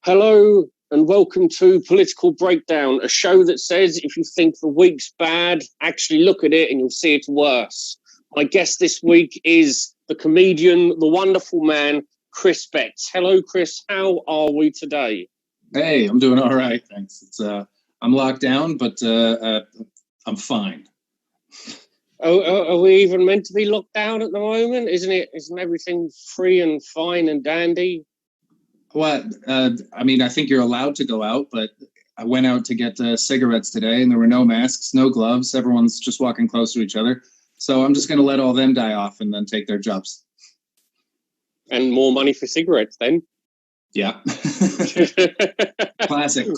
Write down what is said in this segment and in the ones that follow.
Hello and welcome to Political Breakdown, a show that says if you think the week's bad, actually look at it and you'll see it's worse. My guest this week is the comedian, the wonderful man, Chris Betts. Hello, Chris. How are we today? Hey, I'm doing all right, thanks. I'm locked down, but I'm fine. Are we even meant to be locked down at the moment? Isn't everything free and fine and dandy? Well, I think you're allowed to go out, but I went out to get cigarettes today, and there were no masks, no gloves. Everyone's just walking close to each other. So I'm just going to let all them die off and then take their jobs. And more money for cigarettes, then? Yeah. Classic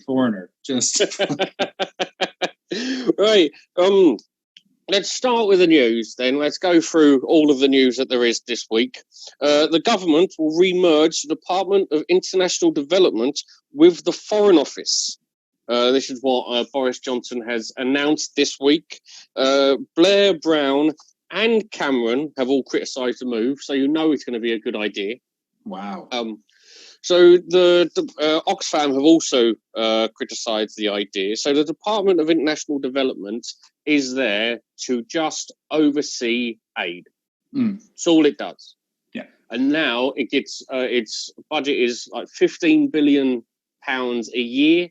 foreigner. Just right. Let's start with the news then. Let's go through all of the news that there is this week. The government will re-merge the Department of International Development with the Foreign Office. This is what Boris Johnson has announced this week. Blair, Brown and Cameron have all criticised the move, so you know it's going to be a good idea. Wow. So the Oxfam have also criticised the idea. So the Department of International Development is there to just oversee aid. That's all it does. Yeah. And now it gets its budget is like £15 billion a year,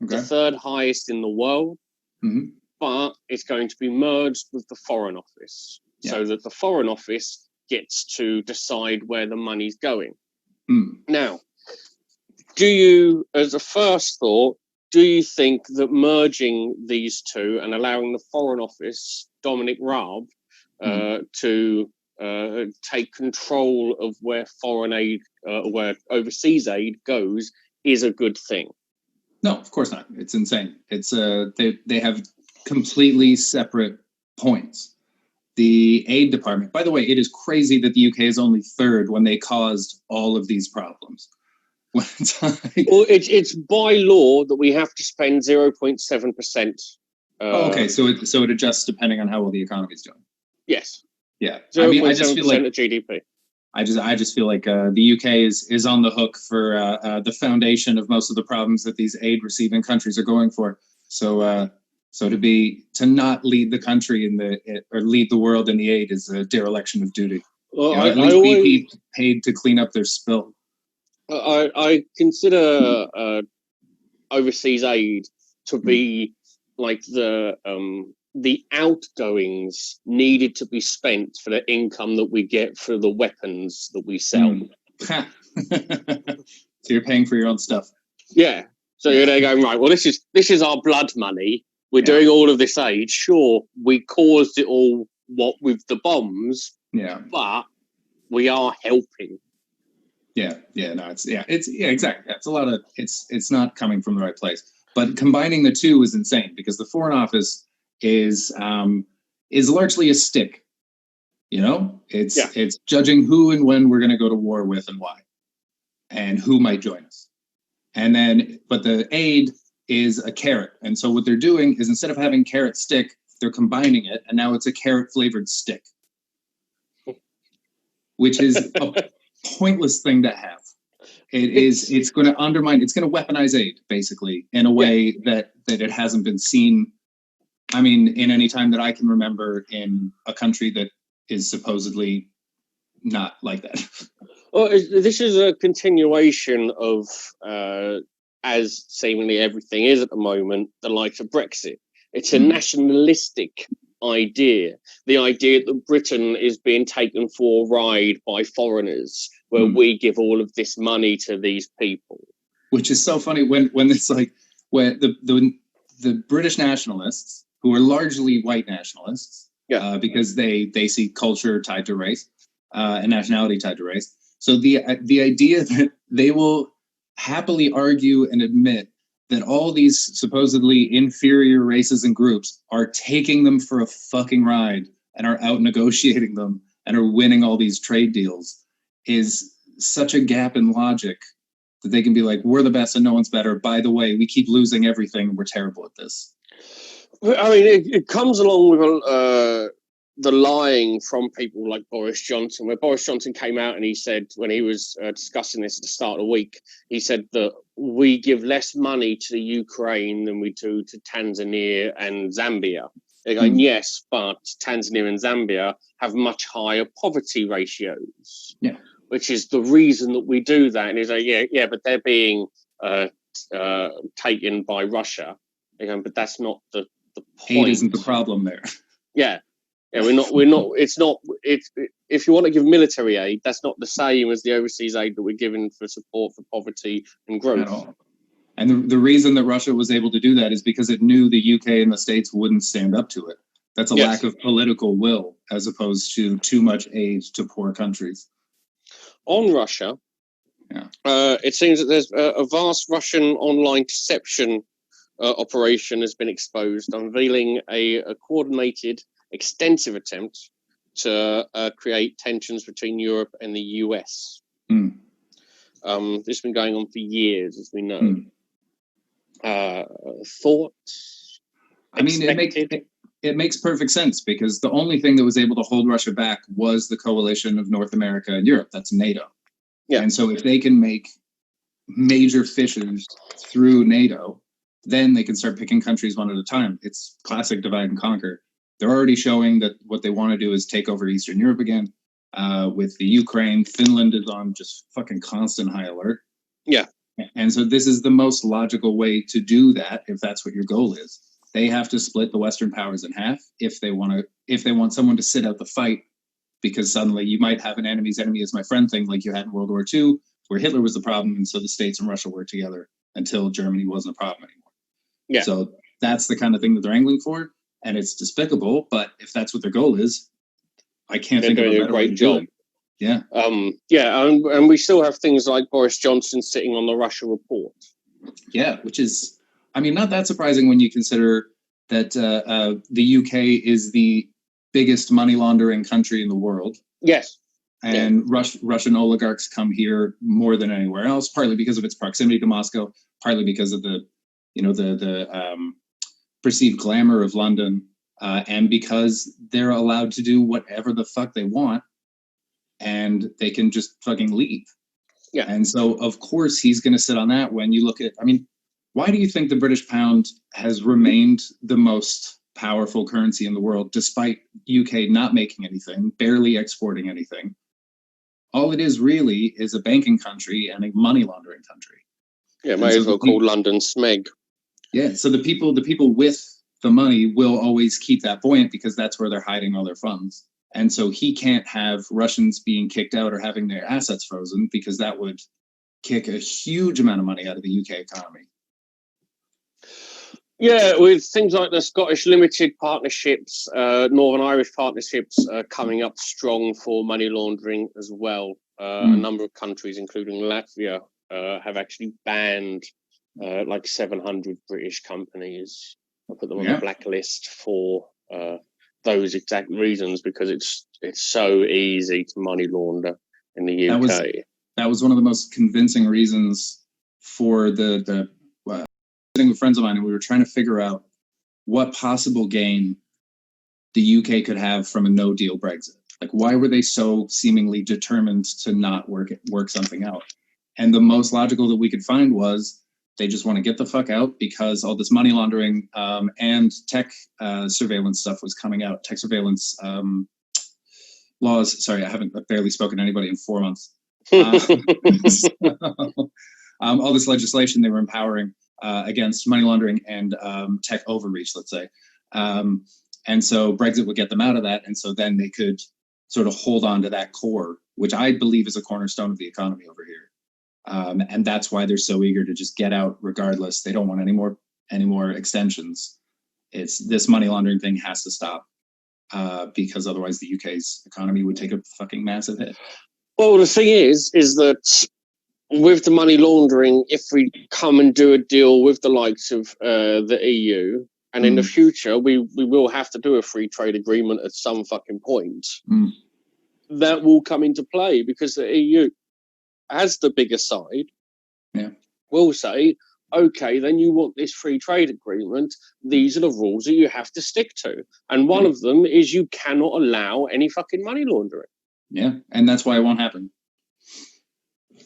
the third highest in the world. Mm-hmm. But it's going to be merged with the Foreign Office, so that the Foreign Office gets to decide where the money's going. Now, do you, as a first thought, do you think that merging these two and allowing the Foreign Office, Dominic Raab, to take control of where foreign aid, where overseas aid goes, is a good thing? No, of course not. It's insane. It's they have completely separate points. The aid department, by the way, it is crazy that the UK is only third when they caused all of these problems. Well, it's by law that we have to spend 0.7%. Okay, so it adjusts depending on how well the economy is doing. Yes. Yeah. 0.7% of GDP. I just feel like the UK is on the hook for the foundation of most of the problems that these aid receiving countries are going for. So to not lead the country or lead the world in the aid is a dereliction of duty. Well, at least be paid to clean up their spill. I consider overseas aid to be like the outgoings needed to be spent for the income that we get for the weapons that we sell. So you're paying for your own stuff. Yeah. So you're there going, right, well, this is our blood money. We're doing all of this aid. Sure, we caused it all with the bombs. Yeah. But we are helping. Exactly. It's a lot of it's not coming from the right place. But combining the two is insane because the Foreign Office is largely a stick. It's judging who and when we're going to go to war with and why, and who might join us. But the aid is a carrot, and so what they're doing is instead of having carrot stick, they're combining it, and now it's a carrot flavored stick, which is a pointless thing to have. It's going to undermine, it's going to weaponize aid basically in a way that it hasn't been seen. I mean, in any time that I can remember in a country that is supposedly not like that. Well, this is a continuation of, as seemingly everything is at the moment, the likes of Brexit. It's a nationalistic idea. The idea that Britain is being taken for a ride by foreigners, where we give all of this money to these people. Which is so funny when it's like, when the British nationalists, who are largely white nationalists, because they see culture tied to race and nationality tied to race. So the idea that they will happily argue and admit that all these supposedly inferior races and groups are taking them for a fucking ride and are out negotiating them and are winning all these trade deals is such a gap in logic that they can be like, we're the best and no one's better. By the way, we keep losing everything and we're terrible at this. I mean, it comes along with the lying from people like Boris Johnson, where Boris Johnson came out and he said, when he was discussing this at the start of the week, he said that we give less money to the Ukraine than we do to Tanzania and Zambia. They're going, yes, but Tanzania and Zambia have much higher poverty ratios, which is the reason that we do that. And he's like, yeah, but they're being taken by Russia. They're going, but that's not the point. Aid isn't the problem there. Yeah, we're not. If you want to give military aid, that's not the same as the overseas aid that we're giving for support for poverty and growth. At all. And the reason that Russia was able to do that is because it knew the UK and the States wouldn't stand up to it. That's a lack of political will, as opposed to too much aid to poor countries. On Russia, it seems that there's a vast Russian online deception operation has been exposed, unveiling a coordinated, extensive attempt to create tensions between Europe and the US. This has been going on for years, as we know. Thoughts? I mean, it makes perfect sense, because the only thing that was able to hold Russia back was the coalition of North America and Europe. That's NATO. Yeah. And so if they can make major fissures through NATO, then they can start picking countries one at a time. It's classic divide and conquer. They're already showing that what they want to do is take over Eastern Europe again. With the Ukraine, Finland is on just fucking constant high alert. Yeah. And so this is the most logical way to do that, if that's what your goal is. They have to split the Western powers in half if they want someone to sit out the fight, because suddenly you might have an enemy's enemy is my friend thing, like you had in World War II, where Hitler was the problem, and so the States and Russia worked together until Germany wasn't a problem anymore. Yeah. So that's the kind of thing that they're angling for, and it's despicable. But if that's what their goal is, I can't think of a better way to do it. Yeah. And we still have things like Boris Johnson sitting on the Russia report. Yeah, which is, I mean, not that surprising when you consider that the UK is the biggest money laundering country in the world. Yes. And Russian oligarchs come here more than anywhere else, partly because of its proximity to Moscow, partly because of the perceived glamour of London, and because they're allowed to do whatever the fuck they want, and they can just fucking leave. Yeah. And so, of course, he's going to sit on that. When you look at, I mean, why do you think the British pound has remained the most powerful currency in the world, despite UK not making anything, barely exporting anything? All it is really is a banking country and a money laundering country. Yeah, may as well call London Smeg. Yeah, so the people with the money will always keep that buoyant, because that's where they're hiding all their funds. And so he can't have Russians being kicked out or having their assets frozen, because that would kick a huge amount of money out of the UK economy. Yeah, with things like the Scottish Limited partnerships, Northern Irish partnerships coming up strong for money laundering as well. A number of countries, including Latvia, have actually banned like 700 British companies. I put them on the blacklist for those exact reasons, because it's so easy to money launder in the UK. That was one of the most convincing reasons for the sitting with friends of mine, and we were trying to figure out what possible gain the UK could have from a no-deal Brexit. Like, why were they so seemingly determined to not work something out? And the most logical that we could find was they just want to get the fuck out, because all this money laundering and tech surveillance stuff was coming out. Tech surveillance laws. Sorry, I've barely spoken to anybody in 4 months. All this legislation they were empowering against money laundering and tech overreach, let's say. And so Brexit would get them out of that. And so then they could sort of hold on to that core, which I believe is a cornerstone of the economy over here. And that's why they're so eager to just get out regardless. They don't want any more extensions. It's this money laundering thing has to stop, because otherwise the UK's economy would take a fucking massive hit. Well, the thing is that with the money laundering, if we come and do a deal with the likes of the EU, and in the future we will have to do a free trade agreement at some fucking point, that will come into play, because the EU, as the bigger side, will say, okay, then you want this free trade agreement. These are the rules that you have to stick to. And one of them is you cannot allow any fucking money laundering. Yeah, and that's why it won't happen.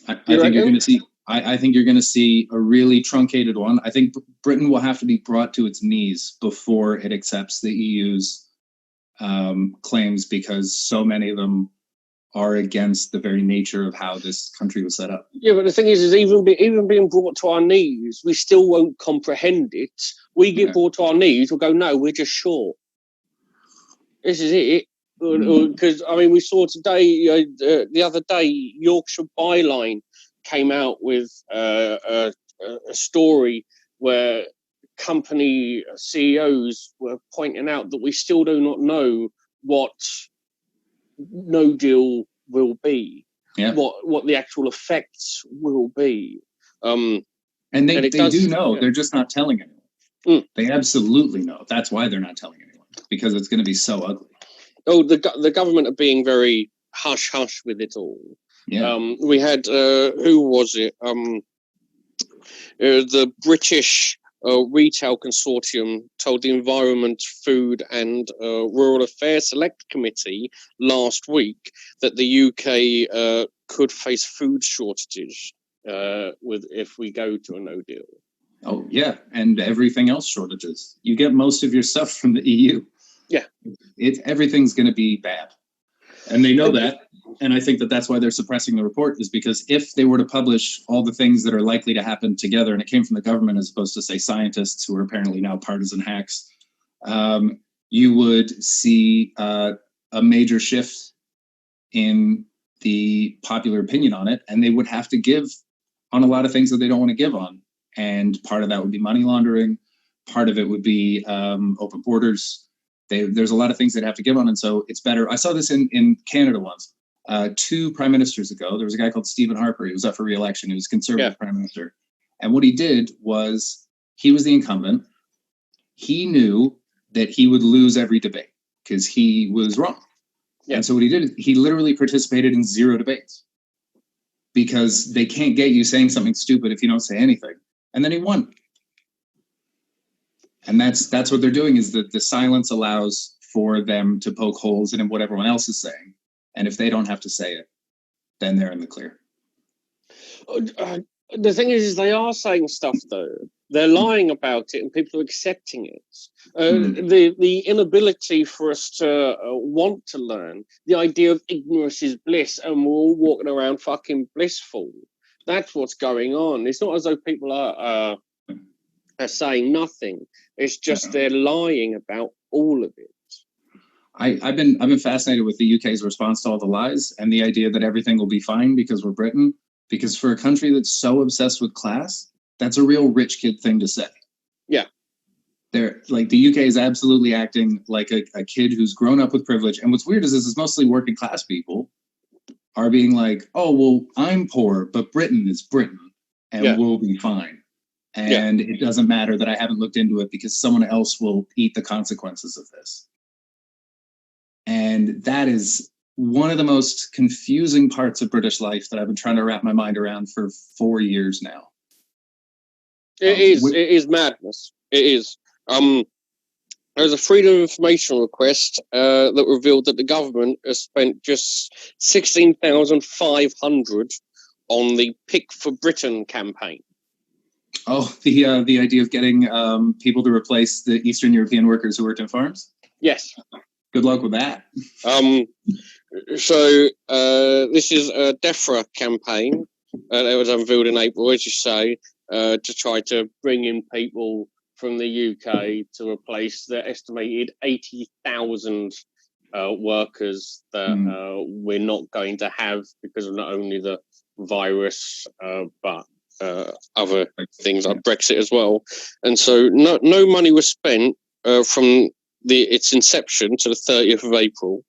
I think you're going to see. I think you're going to see a really truncated one. I think Britain will have to be brought to its knees before it accepts the EU's claims, because so many of them are against the very nature of how this country was set up. Yeah, but the thing is even being brought to our knees, we still won't comprehend it. We get brought to our knees, we'll go, no, we're just short. This is it. Because, I mean, we saw today, the other day, Yorkshire Byline came out with a story where company CEOs were pointing out that we still do not know what no deal will be, what the actual effects will be. And they do know, they're just not telling anyone. They absolutely know. That's why they're not telling anyone, because it's going to be so ugly. Oh, the government are being very hush-hush with it all. Yeah. We had, who was it? The British Retail Consortium told the Environment, Food and Rural Affairs Select Committee last week that the UK could face food shortages if we go to a no deal. Oh, yeah, and everything else shortages. You get most of your stuff from the EU. Yeah. Everything's going to be bad. And they know that. And I think that that's why they're suppressing the report, is because if they were to publish all the things that are likely to happen together, and it came from the government as opposed to, say, scientists who are apparently now partisan hacks, you would see a major shift in the popular opinion on it. And they would have to give on a lot of things that they don't want to give on. And part of that would be money laundering. Part of it would be open borders. There's a lot of things they'd have to give on. And so it's better. I saw this in Canada once. 2 prime ministers ago, there was a guy called Stephen Harper. He was up for re-election. He was Conservative prime minister. And what he did was, he was the incumbent. He knew that he would lose every debate because he was wrong. Yeah. And so what he did, he literally participated in 0 debates, because they can't get you saying something stupid if you don't say anything. And then he won. And that's what they're doing, is that the silence allows for them to poke holes in what everyone else is saying. And if they don't have to say it, then they're in the clear. The thing is they are saying stuff, though. They're lying about it and people are accepting it. The inability for us to want to learn, the idea of ignorance is bliss and we're all walking around fucking blissful. That's what's going on. It's not as though people are saying nothing. It's just they're lying about all of it. I've been fascinated with the UK's response to all the lies and the idea that everything will be fine because we're Britain. Because for a country that's so obsessed with class, that's a real rich kid thing to say. Yeah. They're like, the UK is absolutely acting like a kid who's grown up with privilege. And what's weird is this is mostly working class people are being like, oh, well, I'm poor, but Britain is Britain and we'll be fine. And it doesn't matter that I haven't looked into it because someone else will eat the consequences of this. And that is one of the most confusing parts of British life that I've been trying to wrap my mind around for 4 years now. It is madness. It is. There's a Freedom of Information request that revealed that the government has spent just 16,500 on the Pick for Britain campaign. Oh, the idea of getting people to replace the Eastern European workers who worked in farms? Yes. Good luck with that. So this is a DEFRA campaign that was unveiled in April, as you say, to try to bring in people from the UK to replace the estimated 80,000 workers that we're not going to have because of not only the virus, but other things like Brexit as well. And so no money was spent from its inception to the 30th of April,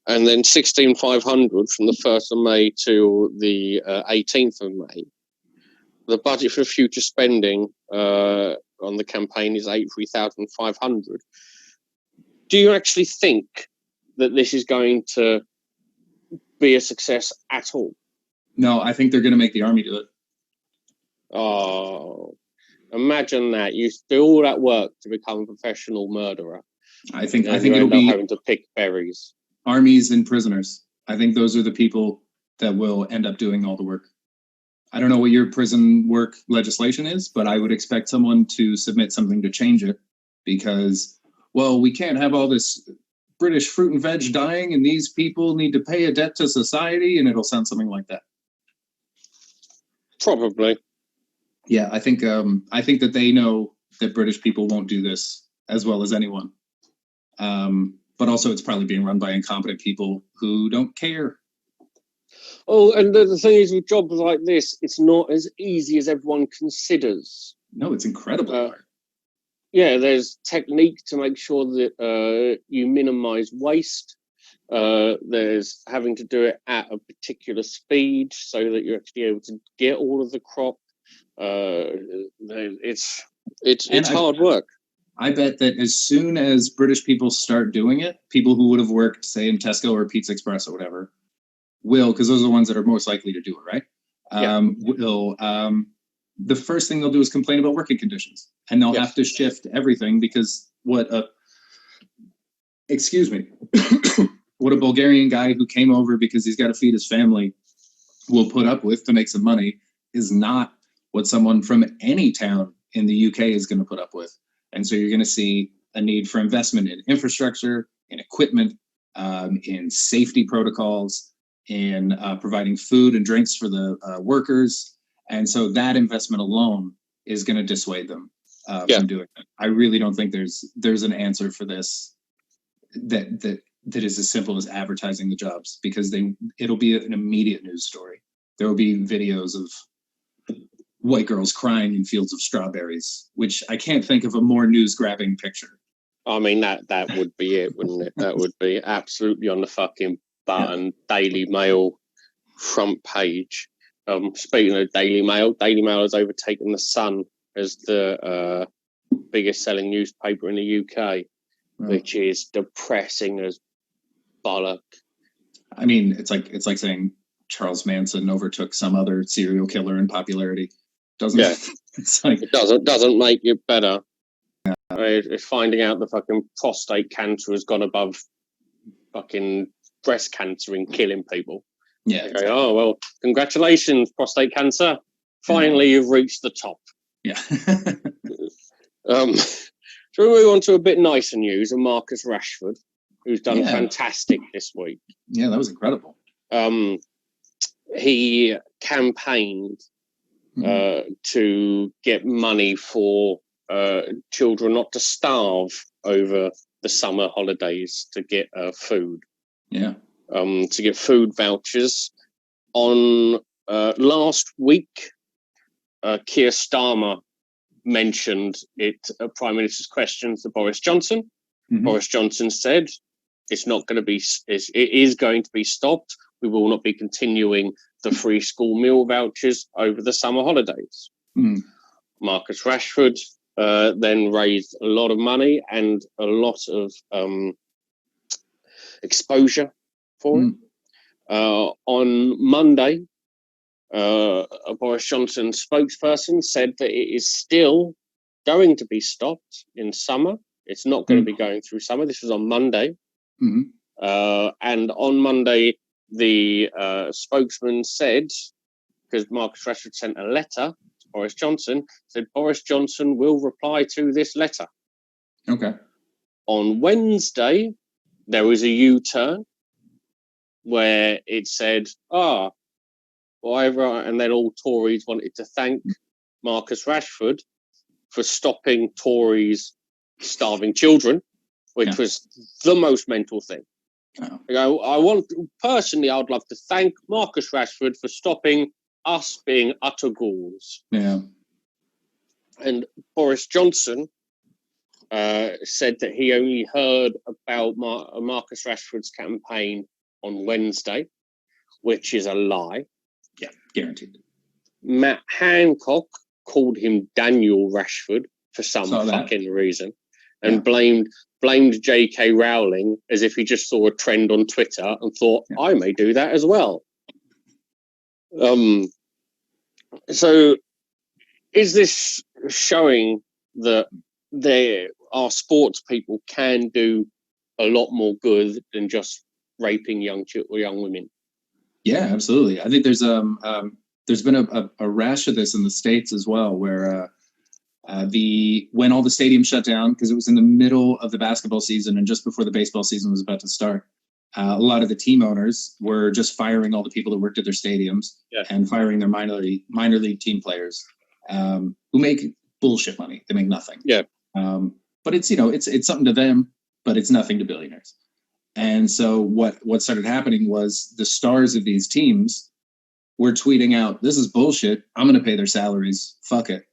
and then 16,500 from the 1st of May to the 18th of May. The budget for future spending on the campaign is 83,500. Do you actually think that this is going to be a success at all? No, I think they're going to make the army do it. Oh, Imagine that. You do all that work to become a professional murderer. I think you it'll end up be having to pick berries. Armies and prisoners. I think those are the people that will end up doing all the work. I don't know what your prison work legislation is, but I would expect someone to submit something to change it because, well, we can't have all this British fruit and veg dying and these people need to pay a debt to society, and it'll sound something like that. Probably. Yeah, I think that they know that British people won't do this as well as anyone. But also it's probably being run by incompetent people who don't care. Oh, and the thing is, with jobs like this, it's not as easy as everyone considers. No, it's incredibly hard. Yeah, there's technique to make sure that you minimize waste. There's having to do it at a particular speed so that you're actually able to get all of the crop. It's hard work. I bet that as soon as British people start doing it, people who would have worked, say, in Tesco or Pizza Express or whatever, will, because those are the ones that are most likely to do it, right? The first thing they'll do is complain about working conditions, and they'll have to shift everything because what a Bulgarian guy who came over because he's got to feed his family will put up with to make some money is not what someone from any town in the UK is going to put up with. And so you're going to see a need for investment in infrastructure, in equipment, in safety protocols, in providing food and drinks for the workers. And so that investment alone is going to dissuade them from doing it. I really don't think there's an answer for this that is as simple as advertising the jobs, because it'll be an immediate news story. There will be videos of white girls crying in fields of strawberries, which I can't think of a more news-grabbing picture. I mean, that would be it, wouldn't it? That would be absolutely on the fucking button. Daily Mail front page. Speaking of Daily Mail has overtaken the Sun as the biggest selling newspaper in the UK, which is depressing as bollock. I mean, it's like saying Charles Manson overtook some other serial killer in popularity. Doesn't it? It's like, it doesn't make it better. It's finding out the fucking prostate cancer has gone above fucking breast cancer and killing people. Yeah. Okay, exactly. Oh well, congratulations, prostate cancer. Finally, you've reached the top. Yeah. So we move on to a bit nicer news of Marcus Rashford, who's done fantastic this week. Yeah, that was incredible. He campaigned to get money for children not to starve over the summer holidays, to get food. Yeah. To get food vouchers. On last week, Keir Starmer mentioned it at Prime Minister's questions to Boris Johnson. Boris Johnson said it is going to be stopped. We will not be continuing the free school meal vouchers over the summer holidays. Marcus Rashford then raised a lot of money and a lot of exposure for it. On Monday, a Boris Johnson spokesperson said that it is still going to be stopped in summer. It's not going to be going through summer. This was on Monday. And on Monday, the spokesman said, because Marcus Rashford sent a letter to Boris Johnson, said Boris Johnson will reply to this letter. Okay. On Wednesday, there was a U-turn where it said, and then all Tories wanted to thank Marcus Rashford for stopping Tories starving children, which was the most mental thing. I'd love to thank Marcus Rashford for stopping us being utter ghouls. Yeah. And Boris Johnson said that he only heard about Marcus Rashford's campaign on Wednesday, which is a lie. Yeah, guaranteed. Matt Hancock called him Daniel Rashford for some fucking reason, and blamed J.K. Rowling as if he just saw a trend on Twitter and thought, I may do that as well. So is this showing that our sports people can do a lot more good than just raping young women? Yeah, absolutely. I think there's been a rash of this in the States as well, where when all the stadiums shut down, because it was in the middle of the basketball season and just before the baseball season was about to start, a lot of the team owners were just firing all the people that worked at their stadiums and firing their minor league team players, who make bullshit money. They make nothing. Yeah. But it's it's something to them, but it's nothing to billionaires. And so what started happening was the stars of these teams were tweeting out, "This is bullshit. I'm going to pay their salaries. Fuck it."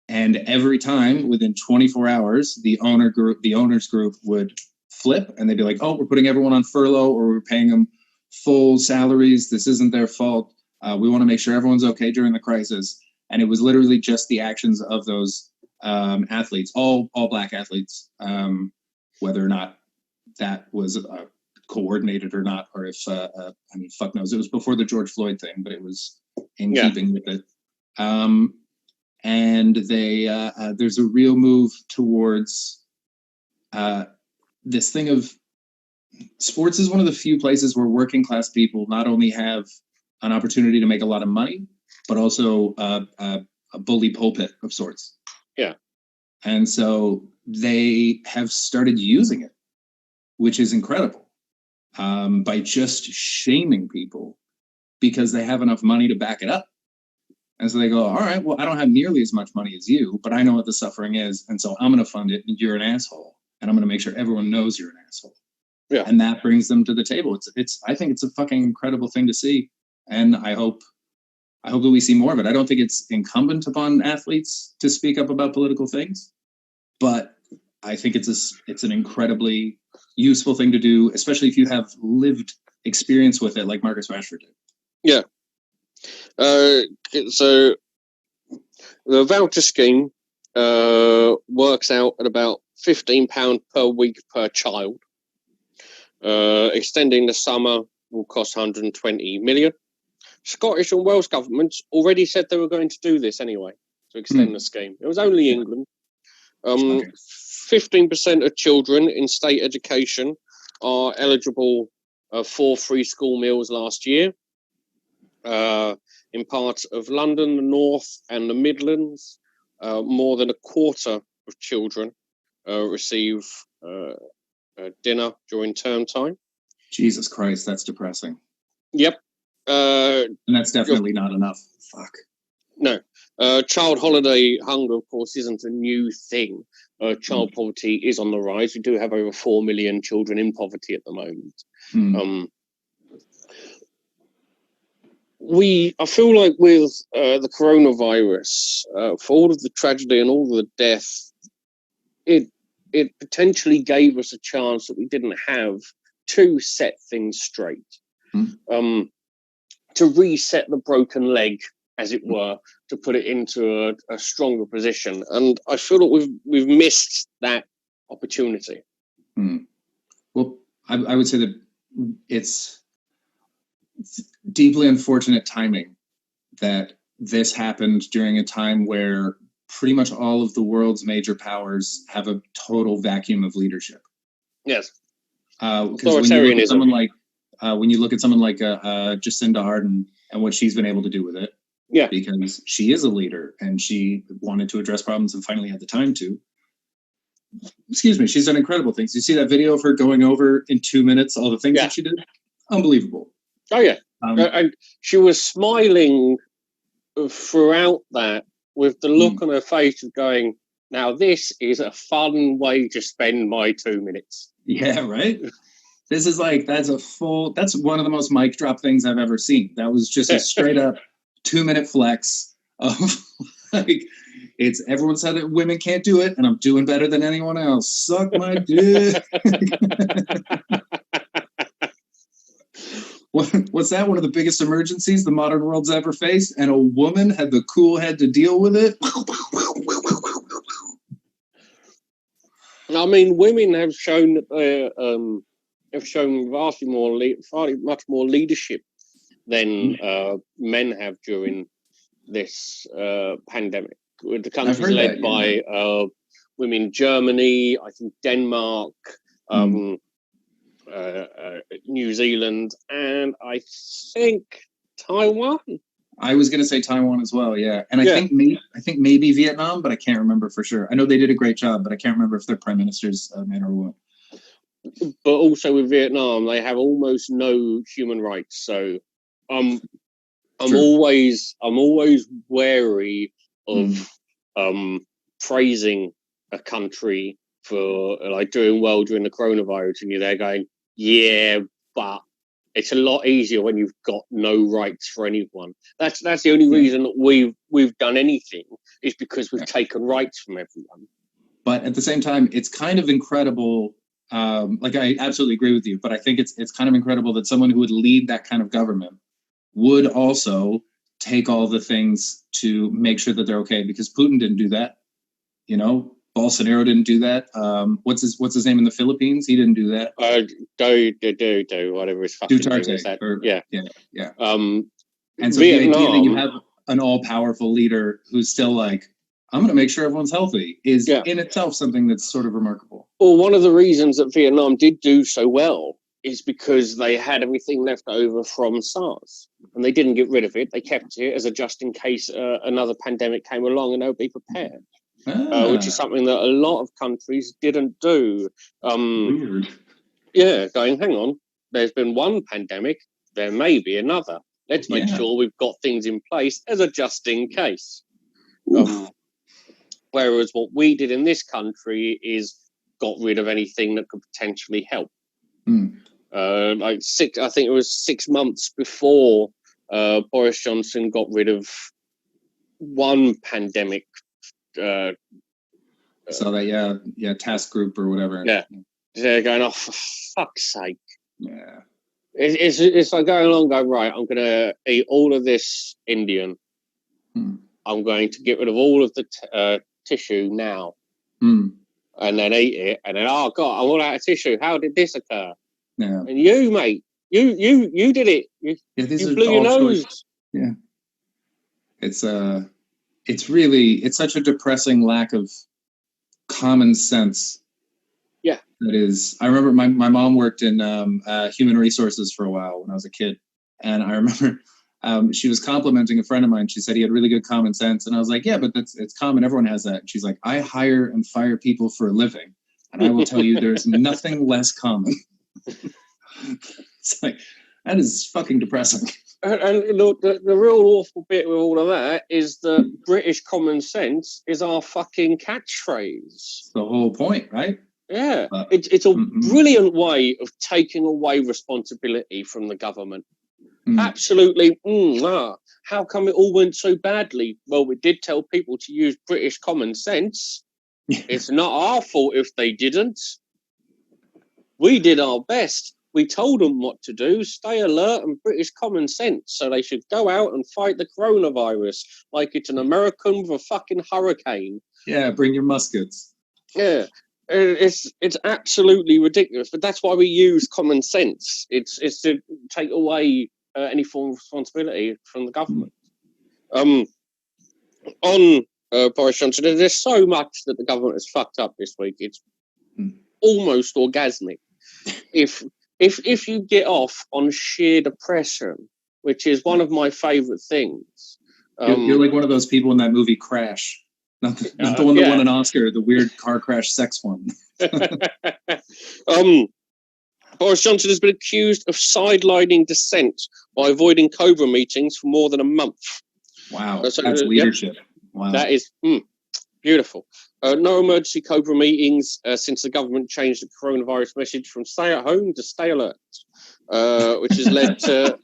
And every time within 24 hours, the owners group would flip and they'd be like, "Oh, we're putting everyone on furlough, or we're paying them full salaries. This isn't their fault. We want to make sure everyone's okay during the crisis." And it was literally just the actions of those athletes, all black athletes, whether or not that was coordinated or not, or if fuck knows. It was before the George Floyd thing, but it was in keeping with it. And there's a real move towards this thing of sports is one of the few places where working class people not only have an opportunity to make a lot of money, but also a bully pulpit of sorts. Yeah. And so they have started using it, which is incredible, by just shaming people because they have enough money to back it up. And so they go, "All right, well, I don't have nearly as much money as you, but I know what the suffering is. And so I'm going to fund it. And you're an asshole. And I'm going to make sure everyone knows you're an asshole." Yeah. And that brings them to the table. I think it's a fucking incredible thing to see. And I hope that we see more of it. I don't think it's incumbent upon athletes to speak up about political things, but I think it's an incredibly useful thing to do, especially if you have lived experience with it, like Marcus Rashford did. Yeah. So the voucher scheme works out at about £15 per week per child. Extending the summer will cost 120 million. Scottish and Welsh governments already said they were going to do this anyway, to extend the scheme. It was only England. 15% of children in state education are eligible for free school meals last year. In parts of London, the North and the Midlands, more than a quarter of children receive dinner during term time. Jesus Christ, that's depressing. Yep. And that's definitely not enough. Fuck. No. Child holiday hunger, of course, isn't a new thing. Child poverty is on the rise. We do have over 4 million children in poverty at the moment. I feel like with the coronavirus, for all of the tragedy and all of the death, it potentially gave us a chance that we didn't have to set things straight, to reset the broken leg, as it were, to put it into a stronger position. And I feel that we've missed that opportunity. Well, I would say that it's deeply unfortunate timing that this happened during a time where pretty much all of the world's major powers have a total vacuum of leadership. Yes. Because when you look at someone like Jacinda Ardern and what she's been able to do with it, because she is a leader and she wanted to address problems and finally had the time to. Excuse me, she's done incredible things. You see that video of her going over in 2 minutes all the things that she did? Unbelievable. Oh, yeah. And she was smiling throughout that with the look on her face of going, now this is a fun way to spend my 2 minutes. Yeah, right? This is that's one of the most mic drop things I've ever seen. That was just a straight up 2 minute flex of it's everyone said that women can't do it and I'm doing better than anyone else. Suck my dick. What's that? One of the biggest emergencies the modern world's ever faced, and a woman had the cool head to deal with it. I mean, women have shown that they have shown much more leadership than men have during this pandemic. The I've countries heard led that, by women, Germany, I think Denmark, New Zealand, and I think Taiwan. I was going to say Taiwan as well, yeah. And I think maybe Vietnam, but I can't remember for sure. I know they did a great job, but I can't remember if their prime minister's men or what. But also with Vietnam, they have almost no human rights. So I'm always wary of praising a country for like doing well during the coronavirus, and you're there going, yeah, but it's a lot easier when you've got no rights for anyone. That's the only reason that we've done anything, is because we've taken rights from everyone. But at the same time, it's kind of incredible. Like, I absolutely agree with you, but I think it's kind of incredible that someone who would lead that kind of government would also take all the things to make sure that they're okay, because Putin didn't do that. You know, Bolsonaro didn't do that. What's his name in the Philippines? He didn't do that. Do whatever his fucking name is. That. Yeah. And so Vietnam, the idea that you have an all-powerful leader who's still like, I'm going to make sure everyone's healthy, is in itself something that's sort of remarkable. Well, one of the reasons that Vietnam did do so well is because they had everything left over from SARS, and they didn't get rid of it. They kept it as a just in case another pandemic came along, and they'll be prepared. Which is something that a lot of countries didn't do. Weird. Yeah, going, hang on, there's been one pandemic, there may be another. Let's make sure we've got things in place as a just in case. Whereas what we did in this country is got rid of anything that could potentially help. I think it was 6 months before Boris Johnson got rid of one pandemic. So that task group or whatever. Yeah, they're going, oh, for fuck's sake. Yeah, it's like going along, going, right, I'm going to eat all of this Indian. I'm going to get rid of all of the tissue now, and then eat it, and then, oh god, I'm all out of tissue. How did this occur? Yeah. And you, mate, you did it. You blew your nose. Yeah. It's such a depressing lack of common sense. Yeah. That is, I remember my mom worked in human resources for a while when I was a kid. And I remember she was complimenting a friend of mine. She said he had really good common sense. And I was like, yeah, but it's common. Everyone has that. And she's like, I hire and fire people for a living. And I will tell you, there's nothing less common. It's like, that is fucking depressing. And look, the real awful bit with all of that is that British common sense is our fucking catchphrase. That's the whole point, right? Yeah. It's a brilliant way of taking away responsibility from the government. Absolutely. How come it all went so badly? Well, we did tell people to use British common sense. It's not our fault if they didn't. We did our best. We told them what to do, stay alert and British common sense. So they should go out and fight the coronavirus like it's an American with a fucking hurricane. Yeah, bring your muskets. Yeah, it's absolutely ridiculous. But that's why we use common sense. It's to take away any form of responsibility from the government. On Boris Johnson, there's so much that the government has fucked up this week. It's almost orgasmic. If you get off on sheer depression, which is one of my favourite things. You're like one of those people in that movie Crash. Not the one that won an Oscar, the weird car crash sex one. Boris Johnson has been accused of sidelining dissent by avoiding Cobra meetings for more than a month. Wow, that's leadership. Wow. That is beautiful. No emergency Cobra meetings since the government changed the coronavirus message from stay at home to stay alert, which has led to...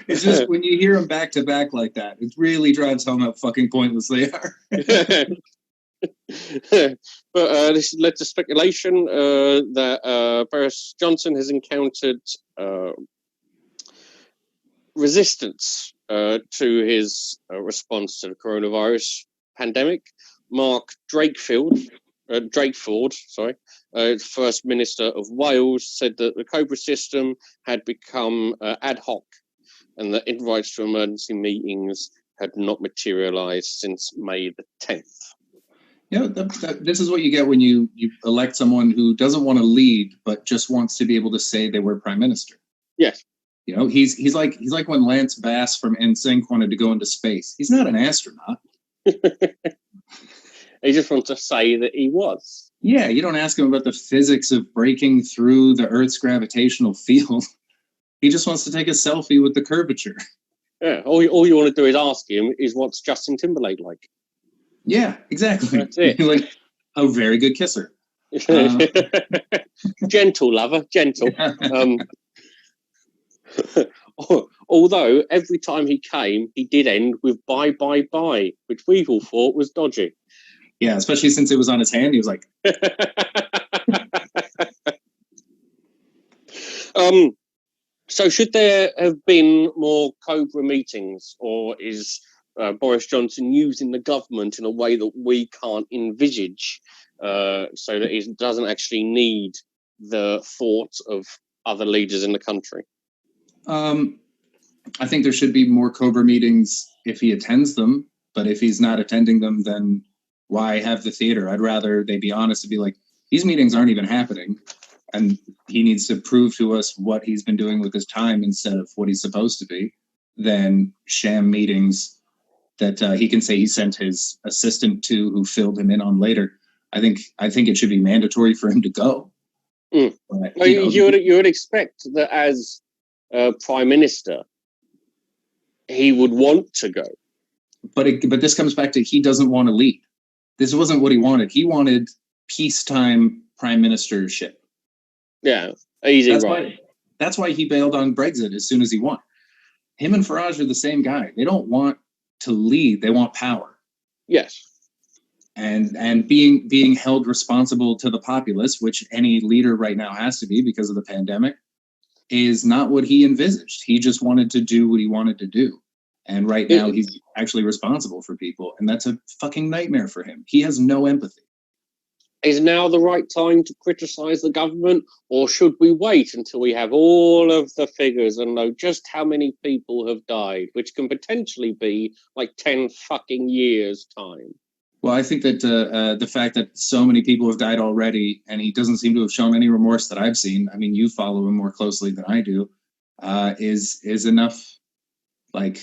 It's just when you hear them back to back like that, it really drives home how fucking pointless they are. But this has led to speculation that Boris Johnson has encountered resistance to his response to the coronavirus pandemic. Mark Drakeford, the First Minister of Wales, said that the Cobra system had become ad hoc and that invites to emergency meetings had not materialised since May the 10th. Yeah, this is what you get when you elect someone who doesn't want to lead, but just wants to be able to say they were prime minister. Yes. You know, he's like when Lance Bass from NSYNC wanted to go into space. He's not an astronaut. He just wants to say that he was. Yeah, you don't ask him about the physics of breaking through the Earth's gravitational field. He just wants to take a selfie with the curvature. Yeah, all you want to do is ask him is what's Justin Timberlake like? Yeah, exactly. That's it. Like a very good kisser. Gentle lover, gentle. Although every time he came, he did end with bye, bye, bye, which we all thought was dodgy. Yeah, especially since it was on his hand. He was like... So should there have been more Cobra meetings, or is Boris Johnson using the government in a way that we can't envisage, so that it doesn't actually need the thought of other leaders in the country? I think there should be more Cobra meetings if he attends them, but if he's not attending them, then why have the theater? I'd rather they be honest and be like, these meetings aren't even happening, and he needs to prove to us what he's been doing with his time instead of what he's supposed to be, than sham meetings that he can say he sent his assistant to who filled him in on later. I think it should be mandatory for him to go. But, well, you would expect that as Prime Minister, he would want to go. But this comes back to he doesn't want to lead. This wasn't what he wanted. He wanted peacetime prime ministership. Yeah, easy. That's why he bailed on Brexit as soon as he won. Him and Farage are the same guy. They don't want to lead. They want power. Yes. And being held responsible to the populace, which any leader right now has to be because of the pandemic, is not what he envisaged. He just wanted to do what he wanted to do. And right now he's actually responsible for people. And that's a fucking nightmare for him. He has no empathy. Is now the right time to criticize the government, or should we wait until we have all of the figures and know just how many people have died, which can potentially be like 10 fucking years' time? Well, I think that the fact that so many people have died already, and he doesn't seem to have shown any remorse that I've seen. I mean, you follow him more closely than I do. Is enough. Like,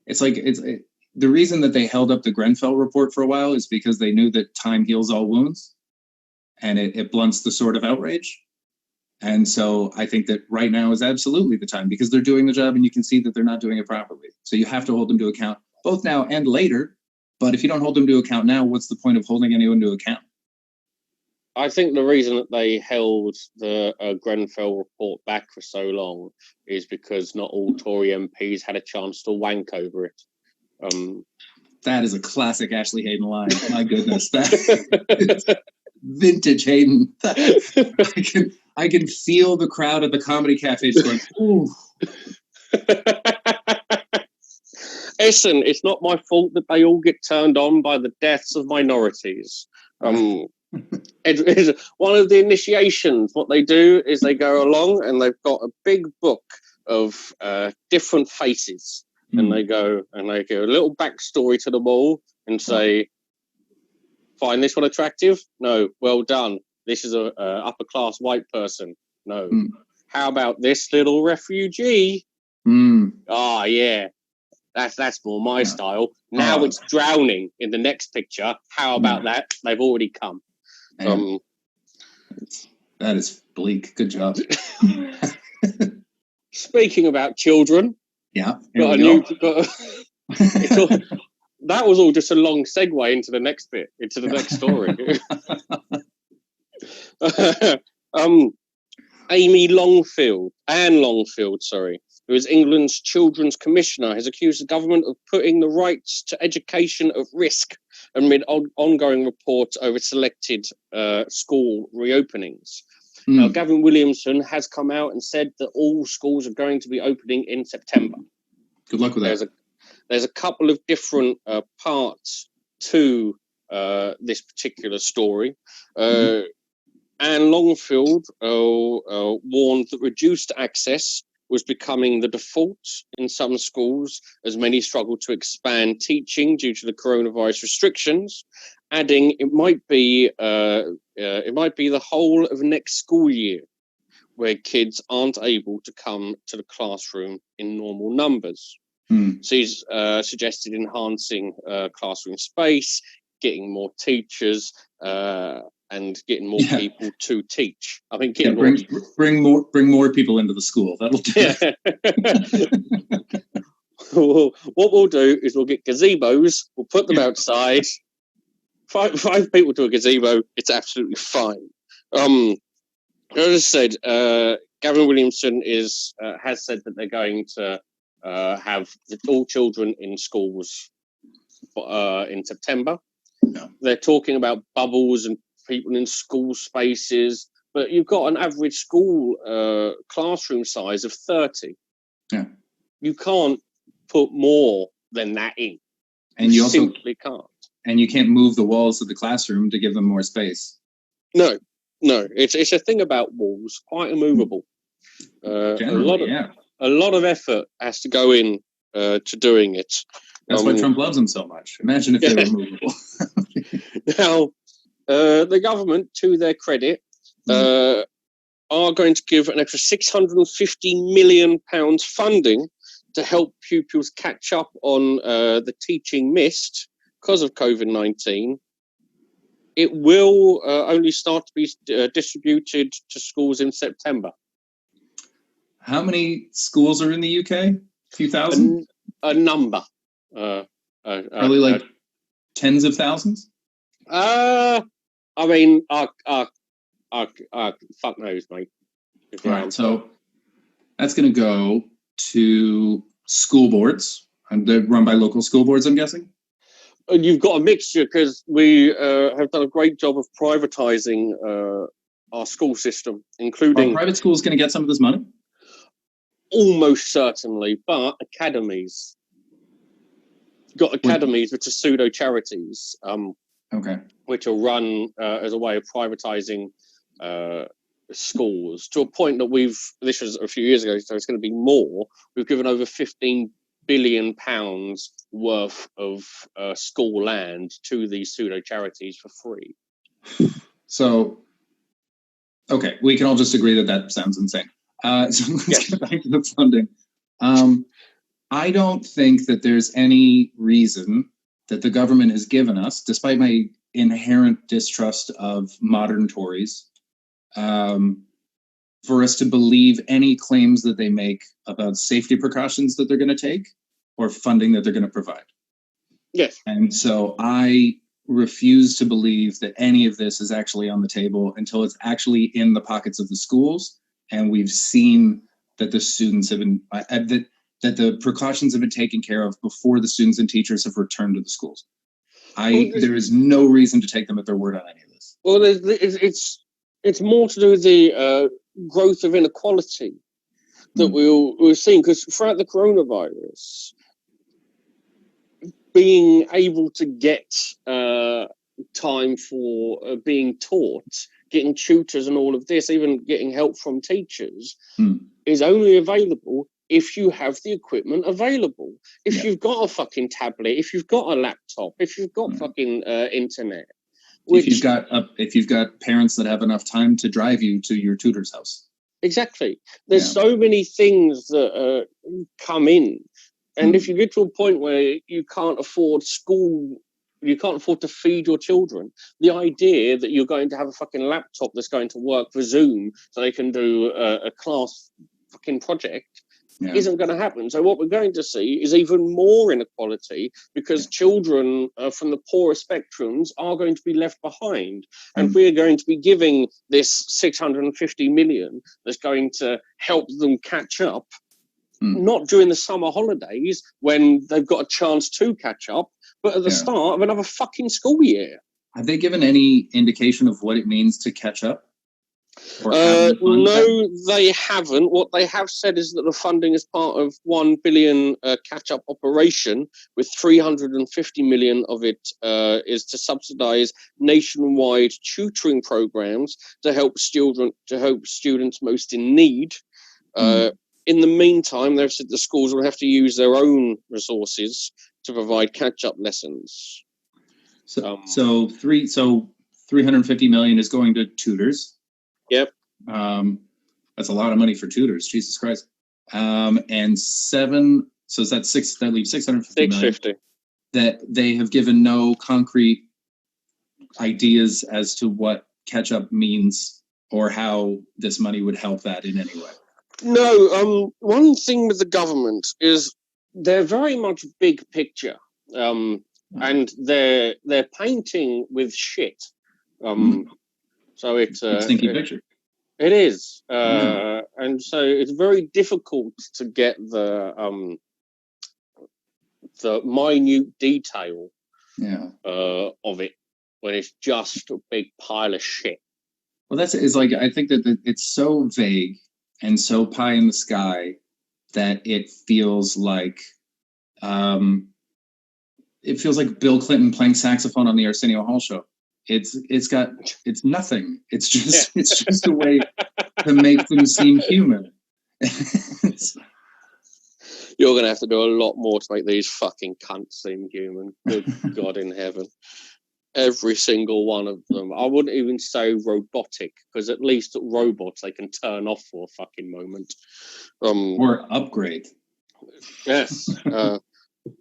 it's the reason that they held up the Grenfell report for a while is because they knew that time heals all wounds, and it blunts the sword of outrage. And so I think that right now is absolutely the time, because they're doing the job, and you can see that they're not doing it properly. So you have to hold them to account, both now and later. But if you don't hold them to account now, what's the point of holding anyone to account? I think the reason that they held the Grenfell report back for so long is because not all Tory MPs had a chance to wank over it. That is a classic Ashley Haden line. My goodness. That vintage Haden. I can feel the crowd at the comedy cafe just going, ooh. Listen, it's not my fault that they all get turned on by the deaths of minorities. It's one of the initiations. What they do is they go along and they've got a big book of different faces, and they go and they give a little backstory to them all and say, "Find this one attractive? No, well done. This is a upper class white person. No. How about this little refugee? Ah, yeah." That's more my style. Now it's drowning in the next picture. How about that? They've already come. That is bleak. Good job. Speaking about children. Yeah. That was all just a long segue into the next bit, into the next story. Anne Longfield, who is England's Children's Commissioner, has accused the government of putting the rights to education at risk amid ongoing reports over selected school reopenings. Now, Gavin Williamson has come out and said that all schools are going to be opening in September. Good luck with that. There's a couple of different parts to this particular story. Anne Longfield warned that reduced access was becoming the default in some schools as many struggled to expand teaching due to the coronavirus restrictions, adding it might be the whole of next school year where kids aren't able to come to the classroom in normal numbers. She's suggested enhancing classroom space, getting more teachers, and getting more people to teach. I think bring more people into the school. That'll do it. Well, what we'll do is we'll get gazebos, we'll put them outside. Five people to a gazebo, it's absolutely fine. As I said, Gavin Williamson has said that they're going to have all children in schools in September. No. They're talking about bubbles and people in school spaces, but you've got an average school classroom size of 30. Yeah. You can't put more than that in. And you also simply can't. And you can't move the walls of the classroom to give them more space. No. It's a thing about walls, quite immovable. Generally, a lot of effort has to go in to doing it. That's why Trump loves them so much. Imagine if they were movable. Now, the government, to their credit, are going to give an extra £650 million funding to help pupils catch up on the teaching missed because of COVID-19. It will only start to be distributed to schools in September. How many schools are in the UK? A few thousand? A number. Probably like tens of thousands? I mean, fuck knows, mate. Right, so that's going to go to school boards. They're run by local school boards, I'm guessing? You've got a mixture because we have done a great job of privatising our school system, including... Are private schools going to get some of this money? Almost certainly, but academies. Got academies, which are pseudo-charities, which are run as a way of privatising schools to a point that this was a few years ago, so it's going to be more. We've given over £15 billion worth of school land to these pseudo-charities for free. So, okay, we can all just agree that sounds insane. So let's get back to the funding. I don't think that there's any reason that the government has given us, despite my inherent distrust of modern Tories, for us to believe any claims that they make about safety precautions that they're going to take or funding that they're going to provide. Yes. And so I refuse to believe that any of this is actually on the table until it's actually in the pockets of the schools. And we've seen that the students have been, that the precautions have been taken care of before the students and teachers have returned to the schools. There is no reason to take them at their word on any of this. Well, it's more to do with the growth of inequality that we're seeing, because throughout the coronavirus, being able to get time for being taught, getting tutors and all of this, even getting help from teachers, is only available if you have the equipment available. If you've got a fucking tablet, if you've got a laptop, if you've got fucking internet. If you've got parents that have enough time to drive you to your tutor's house. Exactly. There's so many things that come in. And if you get to a point where you can't afford school, you can't afford to feed your children, the idea that you're going to have a fucking laptop that's going to work for Zoom so they can do a class fucking project isn't going to happen. So what we're going to see is even more inequality, because children from the poorer spectrums are going to be left behind. And we're going to be giving this 650 million that's going to help them catch up, not during the summer holidays when they've got a chance to catch up, but at the start of another fucking school year. Have they given any indication of what it means to catch up? Or haven't funded No, they haven't. What they have said is that the funding is part of 1 billion catch-up operation, with 350 million of it is to subsidise nationwide tutoring programs to help students most in need. In the meantime, they've said the schools will have to use their own resources to provide catch-up lessons. So 350 million is going to tutors. Yep. That's a lot of money for tutors. Jesus Christ. And seven. So is that six? That leaves 650 million. 650. That they have given no concrete ideas as to what catch-up means or how this money would help that in any way. No. One thing with the government is they're very much big picture. And they're painting with shit. So it's stinky picture. It is, and so it's very difficult to get the minute detail of it when it's just a big pile of shit. Well, is like, I think that it's so vague and so pie in the sky that it feels like Bill Clinton playing saxophone on the Arsenio Hall show. It's nothing. It's just a way to make them seem human. You're going to have to do a lot more to make these fucking cunts seem human. Good God in heaven. Every single one of them. I wouldn't even say robotic, because at least robots they can turn off for a fucking moment. Or upgrade. Yes.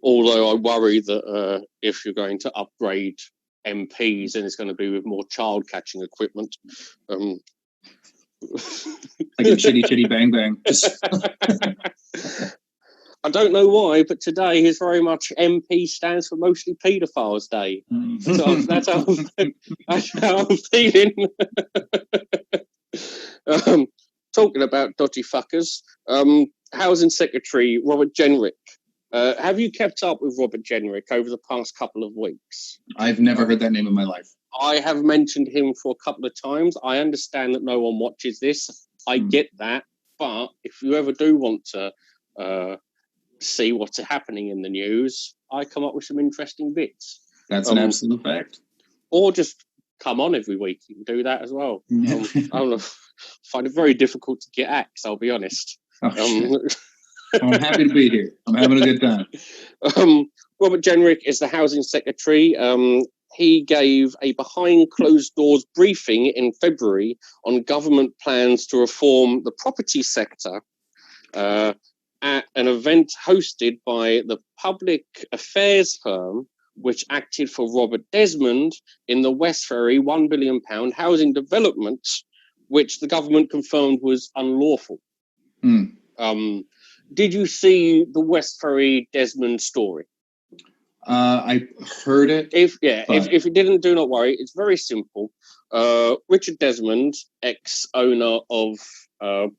Although I worry that if you're going to upgrade MPs, then it's going to be with more child catching equipment. Like a chitty bang bang. I don't know why, but today is very much MP stands for mostly paedophiles day. That's how I'm feeling. Talking about dodgy fuckers, Housing Secretary Robert Jenrick. Have you kept up with Robert Jenrick over the past couple of weeks? I've never heard that name in my life. I have mentioned him for a couple of times. I understand that no one watches this. I get that. But if you ever do want to see what's happening in the news, I come up with some interesting bits. That's an absolute fact. Or just come on every week. You can do that as well. I don't know. Find it very difficult to get at, I'll be honest. I'm happy to be here. I'm having a good time. Robert Jenrick is the Housing Secretary. He gave a behind closed doors briefing in February on government plans to reform the property sector at an event hosted by the public affairs firm which acted for Robert Desmond in the West Ferry £1 billion housing development, which the government confirmed was unlawful. Did you see the West Ferry Desmond story? I heard it. If you didn't, do not worry. It's very simple. Richard Desmond, ex-owner of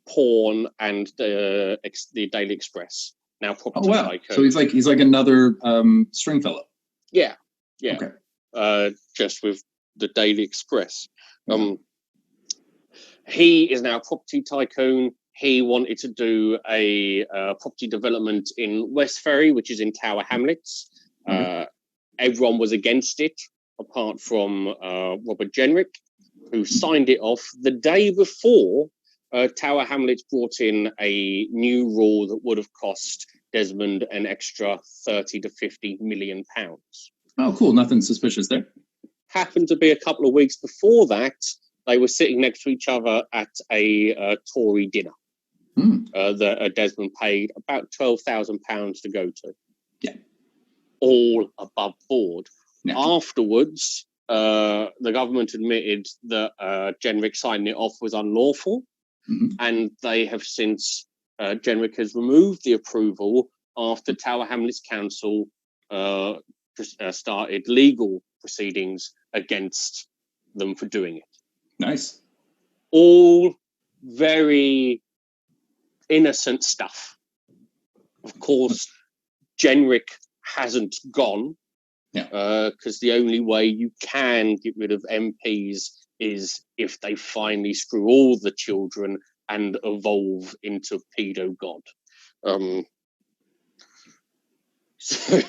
Porn and the Daily Express, now property tycoon. So he's like another Stringfellow. Yeah. Okay. Just with the Daily Express. He is now a property tycoon. He wanted to do a property development in West Ferry, which is in Tower Hamlets. Everyone was against it, apart from Robert Jenrick, who signed it off the day before Tower Hamlets brought in a new rule that would have cost Desmond an extra 30 to 50 million pounds. Oh, cool. Nothing suspicious there. Happened to be a couple of weeks before that, they were sitting next to each other at a Tory dinner. That Desmond paid about £12,000 to go to. Yeah. All above board. Yeah. Afterwards, the government admitted that Jenrick signing it off was unlawful, and they have since, Jenrick has removed the approval after Tower Hamlets Council started legal proceedings against them for doing it. Nice. All very innocent stuff. Of course, Jenrick hasn't gone, because the only way you can get rid of MPs is if they finally screw all the children and evolve into pedo god. So,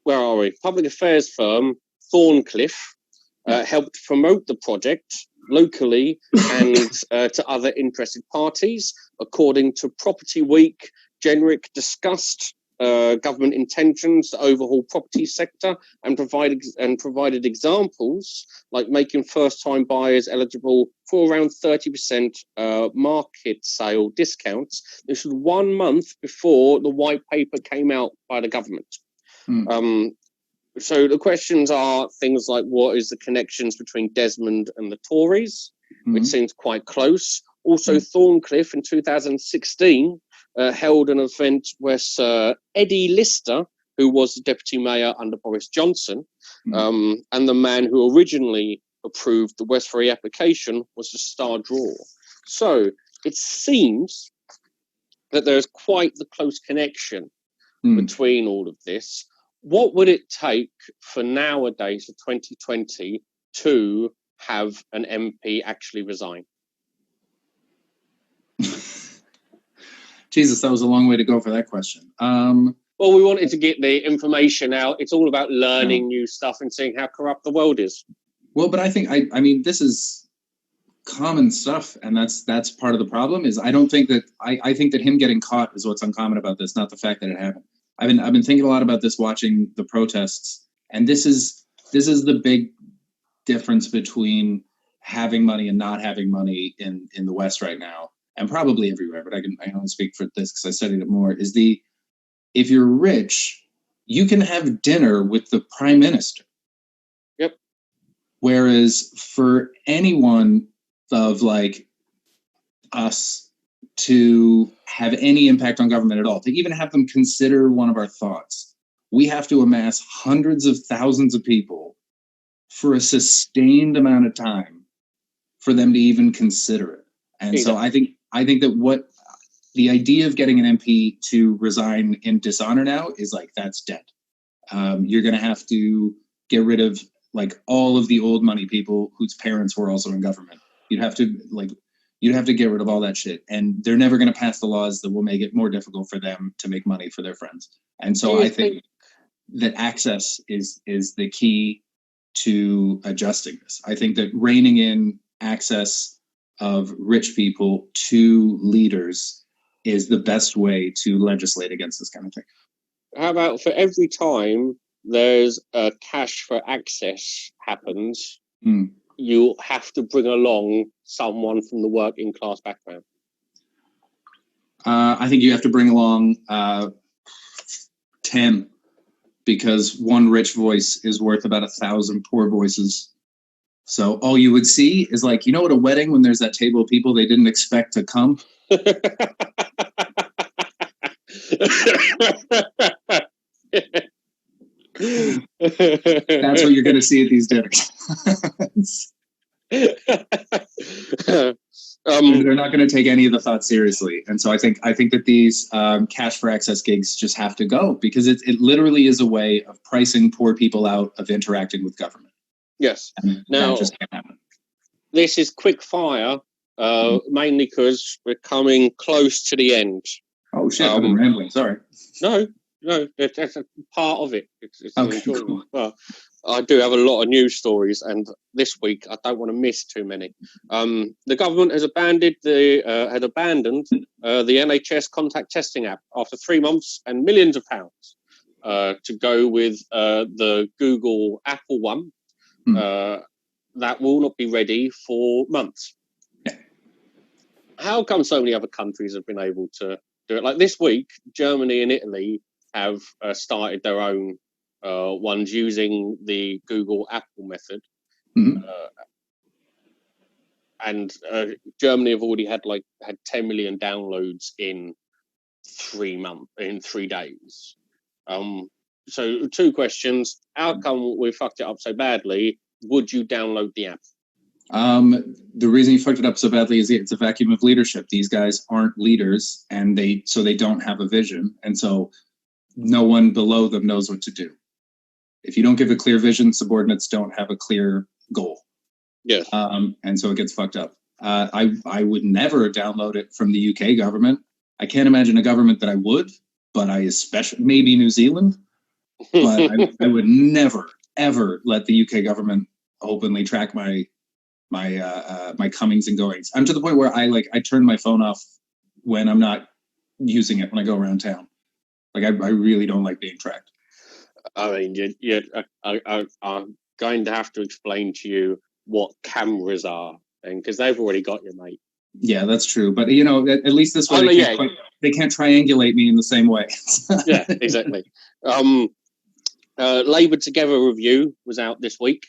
where are we? Public affairs firm Thorncliffe helped promote the project locally and to other interested parties. According to Property Week, Jenrick discussed government intentions to overhaul property sector and provided examples like making first-time buyers eligible for around 30% market sale discounts. This was 1 month before the white paper came out by the government. So the questions are things like, what is the connections between Desmond and the Tories, which seems quite close. Also, Thorncliffe in 2016 held an event where Sir Eddie Lister, who was the deputy mayor under Boris Johnson, and the man who originally approved the West Ferry application, was the star draw. So it seems that there's quite the close connection between all of this. What would it take for nowadays, for 2020, to have an MP actually resign? Jesus, that was a long way to go for that question. Well, we wanted to get the information out. It's all about learning new stuff and seeing how corrupt the world is. Well, but I think, I mean, this is common stuff, and that's part of the problem. Is I don't think that I think that him getting caught is what's uncommon about this, not the fact that it happened. I've been thinking a lot about this, watching the protests, and this is the big difference between having money and not having money in the West right now, and probably everywhere. But I can only speak for this because I studied it more. If you're rich, you can have dinner with the prime minister. Yep. Whereas for anyone of like us to have any impact on government at all, to even have them consider one of our thoughts, we have to amass hundreds of thousands of people for a sustained amount of time for them to even consider it. And so I think that what the idea of getting an MP to resign in dishonor now is like, that's dead. You're going to have to get rid of like all of the old money people whose parents were also in government. You'd have to get rid of all that shit, and they're never going to pass the laws that will make it more difficult for them to make money for their friends. And so I think that access is the key to adjusting this. I think that reining in access of rich people to leaders is the best way to legislate against this kind of thing. How about for every time there's a cash for access happens, you have to bring along someone from the working class background? I think you have to bring along 10, because one rich voice is worth about 1,000 poor voices. So all you would see is like, at a wedding when there's that table of people they didn't expect to come. That's what you're going to see at these dinners. They're not going to take any of the thought seriously, and so I think that these cash for access gigs just have to go, because it literally is a way of pricing poor people out of interacting with government. Yes. And now that just can't happen. This is quick fire, mainly because we're coming close to the end. Oh shit! I've been rambling. Sorry. No, that's a part of it. It's okay, cool. Well, I do have a lot of news stories, and this week I don't want to miss too many. The government has abandoned the NHS contact testing app after 3 months and millions of pounds to go with the Google Apple one. That will not be ready for months. How come so many other countries have been able to do it? Like this week, Germany and Italy have started their own ones using the Google Apple method. And Germany have already had 10 million downloads in 3 days. So 2 questions. How come we fucked it up so badly? Would you download the app? The reason you fucked it up so badly is it's a vacuum of leadership. These guys aren't leaders, and they don't have a vision, and so no one below them knows what to do. If you don't give a clear vision, subordinates don't have a clear goal. Yes. And so it gets fucked up. I would never download it from the UK government. I can't imagine a government that I would, but I especially, maybe New Zealand, but I would never, ever let the UK government openly track my comings and goings. I'm to the point where I turn my phone off when I'm not using it when I go around town. Like I really don't like being tracked. I mean, I'm going to have to explain to you what cameras are, and because they've already got you, mate. Yeah, that's true. But you know, at least this way they can't triangulate me in the same way. Yeah, exactly. Labour Together review was out this week.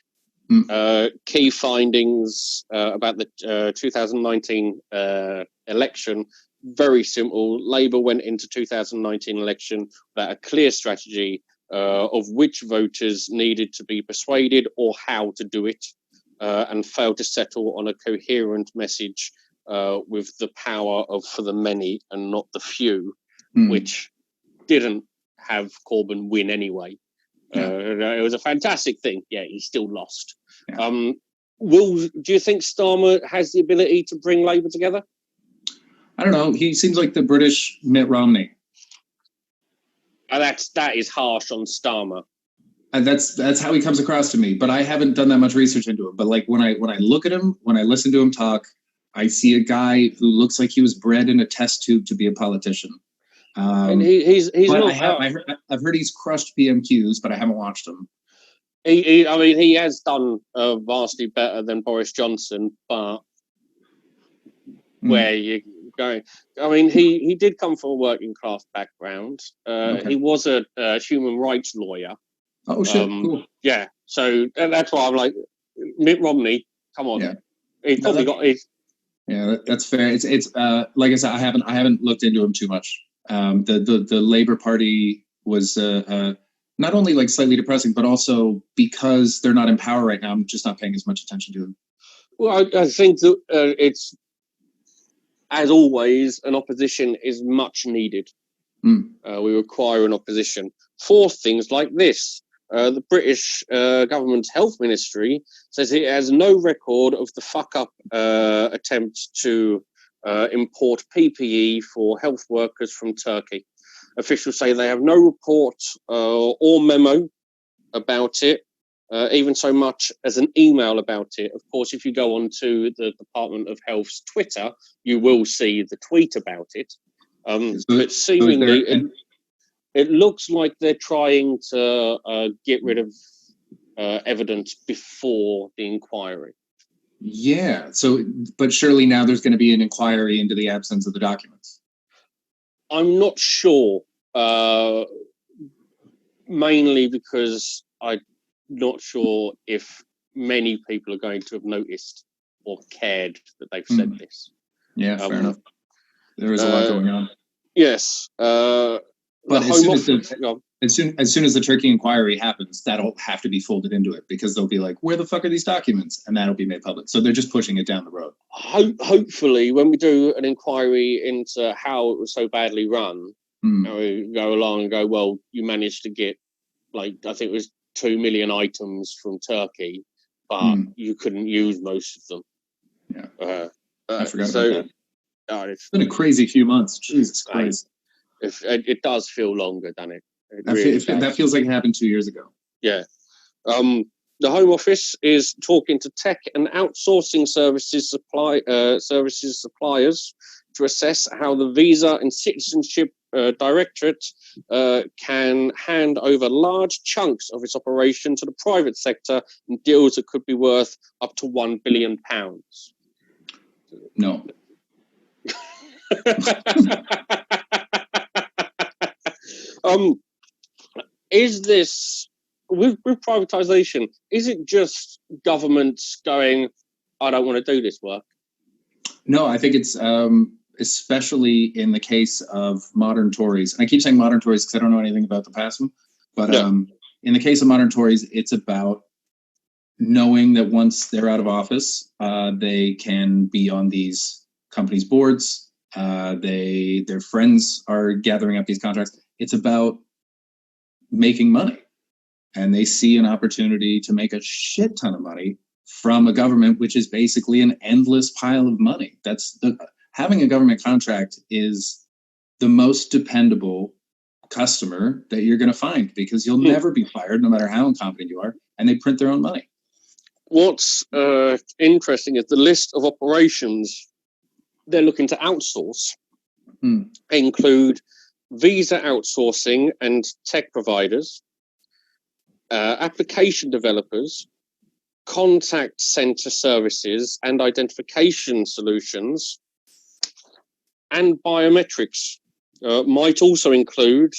Key findings about the 2019 election. Very simple. Labour went into 2019 election without a clear strategy of which voters needed to be persuaded or how to do it, and failed to settle on a coherent message with the power of for the many and not the few, which didn't have Corbyn win anyway. It was a fantastic thing. Yeah, he still lost. Yeah. Do you think Starmer has the ability to bring Labour together? I don't know. He seems like the British Mitt Romney. That is harsh on Starmer. And that's how he comes across to me. But I haven't done that much research into him. But like when I look at him, when I listen to him talk, I see a guy who looks like he was bred in a test tube to be a politician. And he's not. I've heard he's crushed PMQs, but I haven't watched him. He has done vastly better than Boris Johnson, but where you going? I mean, he did come from a working class background. Okay. He was a human rights lawyer. Oh shit! Cool. Yeah, so that's why I'm like, Mitt Romney. Come on, he's probably got his. Yeah, that's fair. It's like I said, I haven't looked into him too much. The Labour Party was not only like slightly depressing, but also because they're not in power right now, I'm just not paying as much attention to them. Well, I think that it's, as always, an opposition is much needed. We require an opposition for things like this. The British government's health ministry says it has no record of the fuck-up attempt to import PPE for health workers from Turkey. Officials say they have no report or memo about it, even so much as an email about it. Of course, if you go onto the Department of Health's Twitter, you will see the tweet about it. But seemingly, it looks like they're trying to get rid of evidence before the inquiry. Yeah. So, but surely now there's going to be an inquiry into the absence of the documents. I'm not sure, mainly because I'm not sure if many people are going to have noticed or cared that they've said this. Yeah, fair enough. There is a lot going on. Yes. But as soon as the Turkey inquiry happens, that'll have to be folded into it because they'll be like, where the fuck are these documents? And that'll be made public. So they're just pushing it down the road. Hopefully, when we do an inquiry into how it was so badly run, we go along and go, well, you managed to get, I think it was 2 million items from Turkey, but you couldn't use most of them. Yeah. I forgot about that. It's been a crazy few months. Jesus Christ. It does feel longer, doesn't it? That feels like it happened 2 years ago. Yeah. The Home Office is talking to tech and outsourcing services suppliers to assess how the Visa and Citizenship Directorate can hand over large chunks of its operation to the private sector in deals that could be worth up to £1 billion. No. Is this with privatization? Is it just governments going, I don't want to do this work? No, I think it's especially in the case of modern Tories. And I keep saying modern Tories because I don't know anything about the past one. But in the case of modern Tories, it's about knowing that once they're out of office, they can be on these companies' boards. Their friends are gathering up these contracts. It's about making money. and they see an opportunity to make a shit ton of money from a government, which is basically an endless pile of money. Having a government contract is the most dependable customer that you're going to find, because you'll never be fired no matter how incompetent you are, and they print their own money. What's interesting is the list of operations they're looking to outsource include visa outsourcing and tech providers, application developers, contact center services and identification solutions, and biometrics. Might also include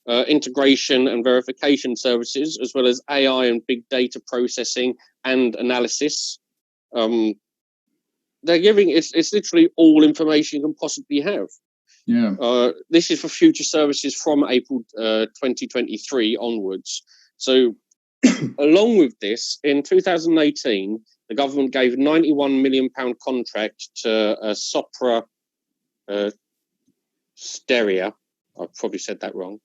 integration and verification services, as well as AI and big data processing and analysis. They're giving it's literally all information you can possibly have. Yeah. This is for future services from April 2023 onwards. So, along with this, in 2018, the government gave a £91 million contract to Sopra Steria. I probably said that wrong.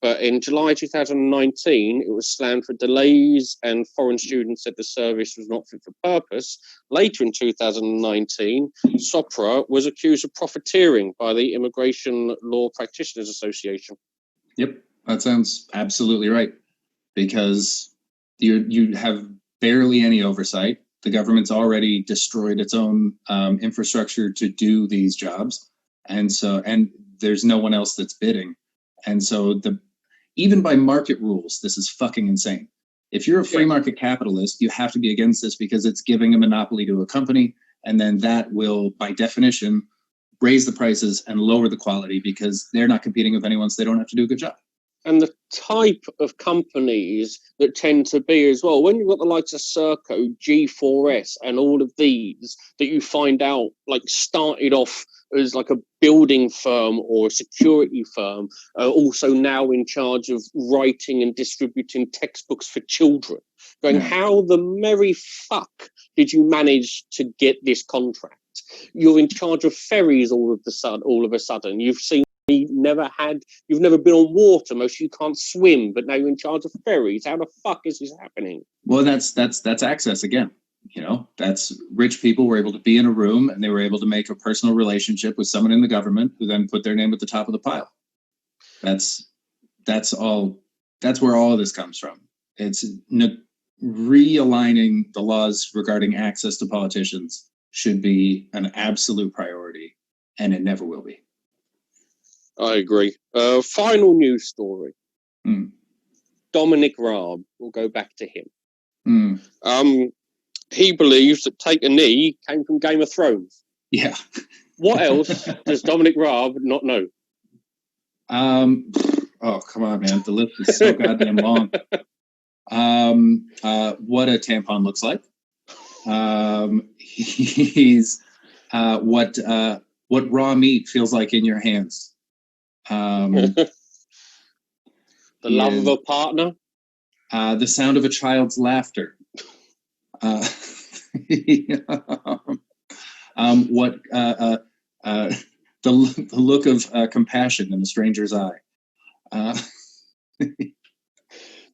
But in July 2019, it was slammed for delays and foreign students said the service was not fit for purpose. Later in 2019, Sopra was accused of profiteering by the Immigration Law Practitioners Association. Yep, that sounds absolutely right. Because you have barely any oversight. The government's already destroyed its own infrastructure to do these jobs. And there's no one else that's bidding. And so even by market rules, this is fucking insane. If you're a free market capitalist, you have to be against this because it's giving a monopoly to a company. And then that will, by definition, raise the prices and lower the quality because they're not competing with anyone, so they don't have to do a good job. And the type of companies that tend to be as well, when you've got the likes of Serco, G4S, and all of these that you find out like started off as like a building firm or a security firm, also now in charge of writing and distributing textbooks for children. Going, how the merry fuck did you manage to get this contract? You're in charge of ferries all of a sudden. You've never been on water. Most of you can't swim, but now you're in charge of ferries. How the fuck is this happening? Well, that's access again. That's rich people were able to be in a room and they were able to make a personal relationship with someone in the government who then put their name at the top of the pile. That's where all of this comes from. It's realigning the laws regarding access to politicians should be an absolute priority, and it never will be. I agree. Final news story. Dominic Raab. We'll go back to him. He believes that Take a Knee came from Game of Thrones. Yeah. What else does Dominic Raab not know? Oh, come on, man. The list is so goddamn long. What a tampon looks like. He's what raw meat feels like in your hands. The love of a partner. The sound of a child's laughter. The look of compassion in a stranger's eye.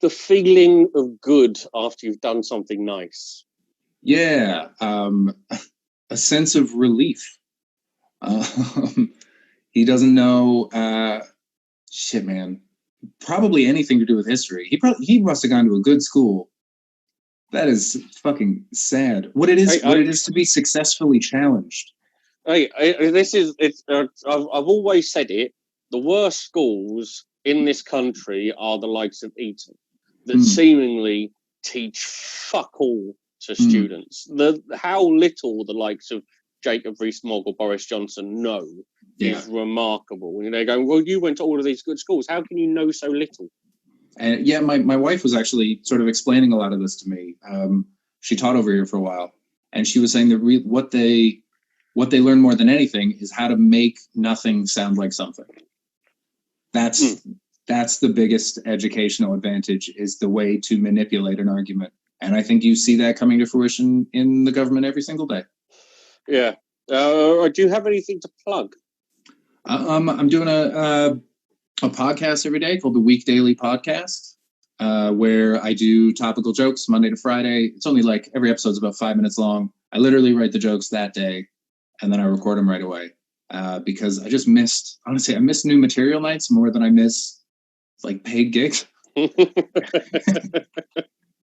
The feeling of good after you've done something nice. Yeah, a sense of relief. He doesn't know shit, man. Probably anything to do with history. He must have gone to a good school. That is fucking sad. What it is to be successfully challenged. I've always said it. The worst schools in this country are the likes of Eton, that seemingly teach fuck all to students. How little the likes of Jacob Rees-Mogg or Boris Johnson know is remarkable. And they're going, well, you went to all of these good schools. How can you know so little? And my wife was actually sort of explaining a lot of this to me. She taught over here for a while, and she was saying that what they learn more than anything is how to make nothing sound like something. That's the biggest educational advantage, is the way to manipulate an argument. And I think you see that coming to fruition in the government every single day. Yeah. Do you have anything to plug? I'm doing a podcast every day called the Week Daily Podcast. where I do topical jokes Monday to Friday. It's only like every episode's about 5 minutes long. I literally write the jokes that day, and then I record them right away. Because I just missed, honestly, I miss new material nights more than I miss like paid gigs.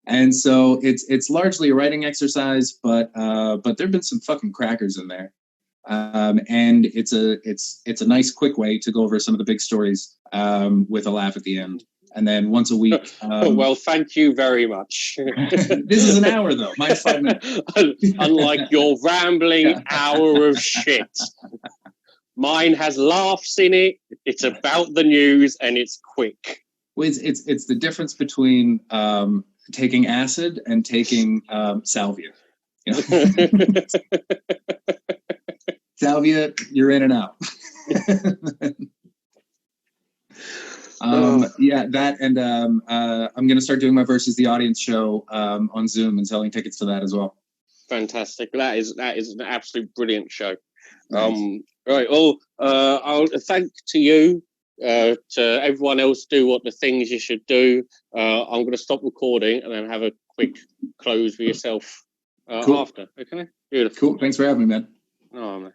And so it's largely a writing exercise, but there've been some fucking crackers in there. And it's a nice quick way to go over some of the big stories with a laugh at the end. And then once a week. Well, thank you very much. This is an hour though. Mine's 5 minutes. Unlike your rambling hour of shit. Mine has laughs in it. It's about the news and it's quick. Well, it's the difference between taking acid and taking salvia. You know? Salvia, you're in and out. Yeah, that, and I'm going to start doing my Versus the Audience show on Zoom and selling tickets to that as well. Fantastic. That is an absolute brilliant show. Nice. Right. Well, I'll thank to you, to everyone else, do what the things you should do. I'm going to stop recording and then have a quick close for yourself Cool. after. Okay. Beautiful. Cool. Thanks for having me, man. Oh, man.